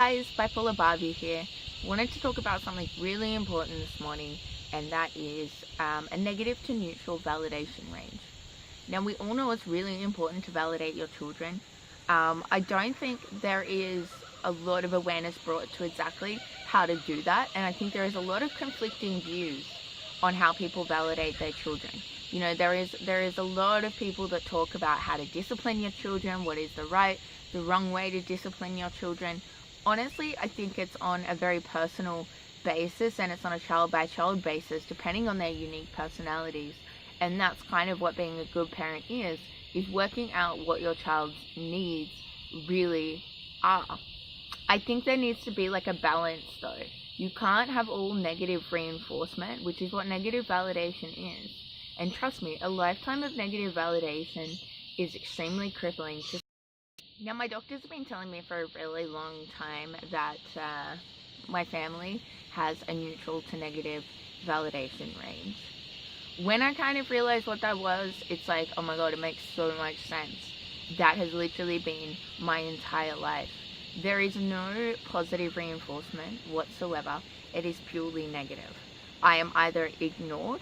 guys, Bipolar Barbie here. Wanted to talk about something really important this morning, and that is a negative to neutral validation range. Now, we all know it's really important to validate your children. I don't think there is a lot of awareness brought to exactly how to do that, and I think there is a lot of conflicting views on how people validate their children. You know, there is a lot of people that talk about how to discipline your children, what is the wrong way to discipline your children. Honestly, I think it's on a very personal basis, and it's on a child by child basis, depending on their unique personalities. And that's kind of what being a good parent is working out what your child's needs really are. I think there needs to be like a balance though. You can't have all negative reinforcement, which is what negative validation is. And trust me, a lifetime of negative validation is extremely crippling. Now, my doctors have been telling me for a really long time that my family has a neutral to negative validation range. When I kind of realized what that was, it's like, oh my god, it makes so much sense. That has literally been my entire life. There is no positive reinforcement whatsoever. It is purely negative. I am either ignored,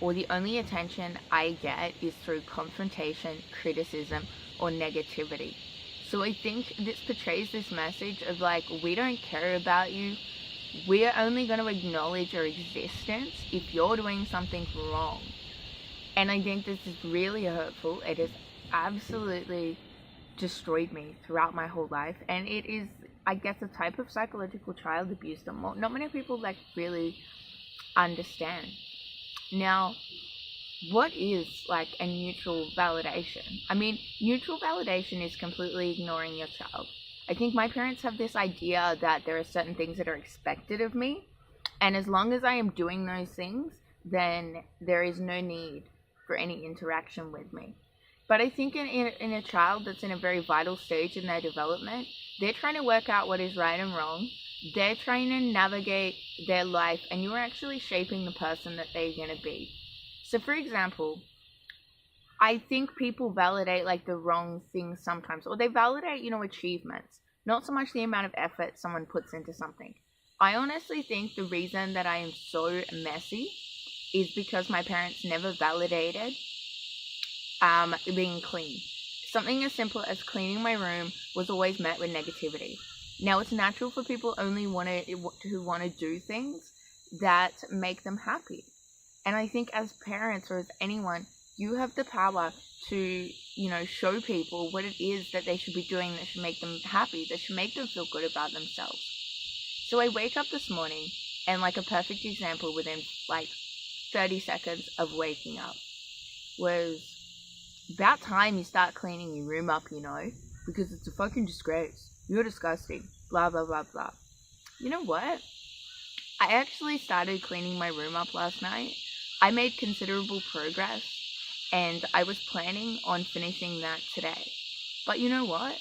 or the only attention I get is through confrontation, criticism, or negativity. So I think this portrays this message of like, we don't care about you. We're only going to acknowledge your existence if you're doing something wrong. And I think this is really hurtful. It has absolutely destroyed me throughout my whole life. And it is, I guess, a type of psychological child abuse that not many people like really understand. Now, what is like a neutral validation? I mean, neutral validation is completely ignoring your child. I think my parents have this idea that there are certain things that are expected of me, and as long as I am doing those things, then there is no need for any interaction with me. But I think in a child that's in a very vital stage in their development, they're trying to work out what is right and wrong. They're trying to navigate their life, and you're actually shaping the person that they're going to be. So for example, I think people validate like the wrong things sometimes, or they validate, achievements, not so much the amount of effort someone puts into something. I honestly think the reason that I am so messy is because my parents never validated being clean. Something as simple as cleaning my room was always met with negativity. Now, it's natural for people who want to do things that make them happy. And I think as parents or as anyone, you have the power to, show people what it is that they should be doing that should make them happy, that should make them feel good about themselves. So I wake up this morning, and like a perfect example within like 30 seconds of waking up was, about time you start cleaning your room up, because it's a fucking disgrace. You're disgusting. Blah, blah, blah, blah. You know what? I actually started cleaning my room up last night. I made considerable progress, and I was planning on finishing that today. But you know what?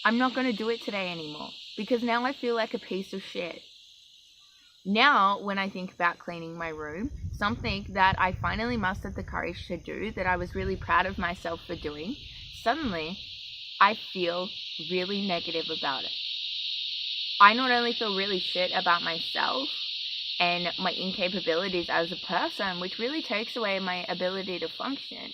I'm not going to do it today anymore, because now I feel like a piece of shit. Now, when I think about cleaning my room, something that I finally mustered the courage to do, that I was really proud of myself for doing, suddenly I feel really negative about it. I not only feel really shit about myself and my incapabilities as a person, which really takes away my ability to function,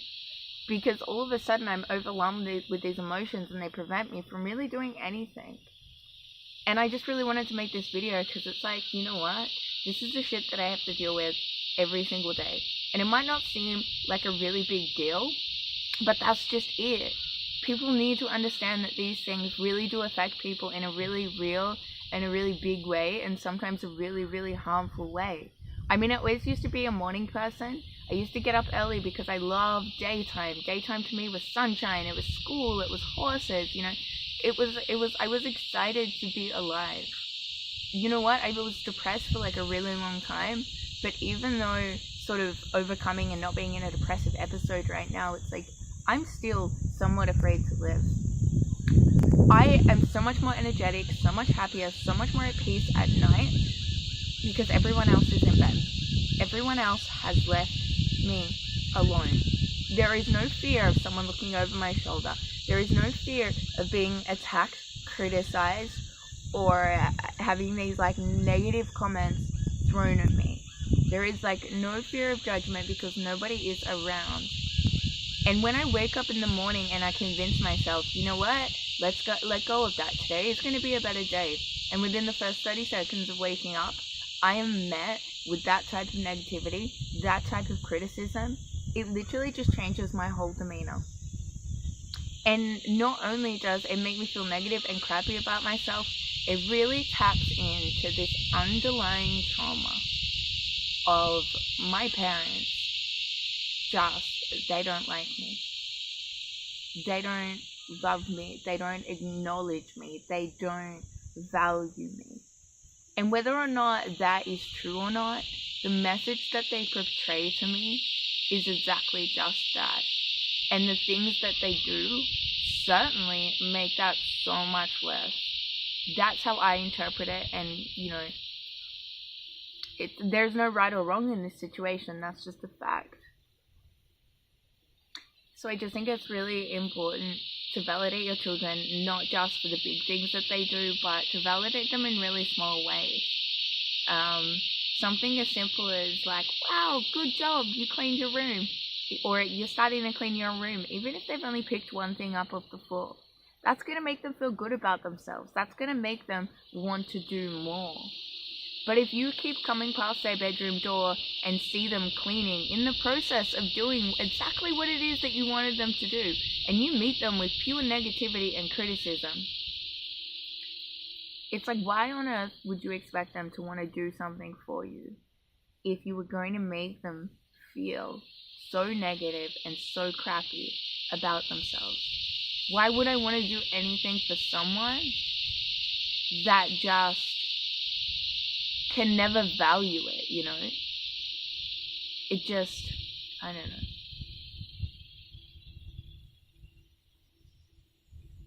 because all of a sudden I'm overwhelmed with these emotions, and they prevent me from really doing anything. And I just really wanted to make this video because it's like, you know what? This is the shit that I have to deal with every single day. And it might not seem like a really big deal, but that's just it. People need to understand that these things really do affect people in a really real and a really big way, and sometimes a really, really harmful way. I mean, I always used to be a morning person. I used to get up early because I loved daytime. Daytime to me was sunshine, it was school, it was horses, I was excited to be alive. You know what? I was depressed for like a really long time, but even though sort of overcoming and not being in a depressive episode right now, it's like, I'm still somewhat afraid to live. I am so much more energetic, so much happier, so much more at peace at night because everyone else is in bed. Everyone else has left me alone. There is no fear of someone looking over my shoulder. There is no fear of being attacked, criticized, or having these like negative comments thrown at me. There is like no fear of judgment because nobody is around. And when I wake up in the morning and I convince myself, you know what, let go of that. Today is going to be a better day. And within the first 30 seconds of waking up, I am met with that type of negativity, that type of criticism. It literally just changes my whole demeanor. And not only does it make me feel negative and crappy about myself, it really taps into this underlying trauma of my parents. They don't like me. They don't love me. They don't acknowledge me. They don't value me. And whether or not that is true or not, the message that they portray to me is exactly just that. And the things that they do certainly make that so much worse. That's how I interpret it. And, you know, there's no right or wrong in this situation. That's just a fact. So I just think it's really important to validate your children, not just for the big things that they do, but to validate them in really small ways. Something as simple as like, wow, good job, you cleaned your room. Or you're starting to clean your room, even if they've only picked one thing up off the floor. That's going to make them feel good about themselves. That's going to make them want to do more. But if you keep coming past their bedroom door and see them cleaning in the process of doing exactly what it is that you wanted them to do, and you meet them with pure negativity and criticism, it's like, why on earth would you expect them to want to do something for you if you were going to make them feel so negative and so crappy about themselves? Why would I want to do anything for someone that just can never value it, you know? It just, I don't know.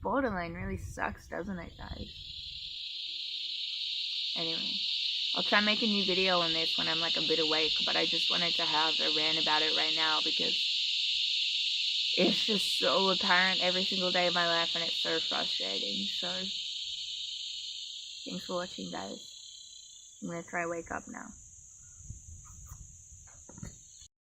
Borderline really sucks, doesn't it, guys? Anyway, I'll try and make a new video on this when I'm like a bit awake, but I just wanted to have a rant about it right now because it's just so apparent every single day of my life and it's so frustrating. So, thanks for watching, guys. I'm gonna try wake up now.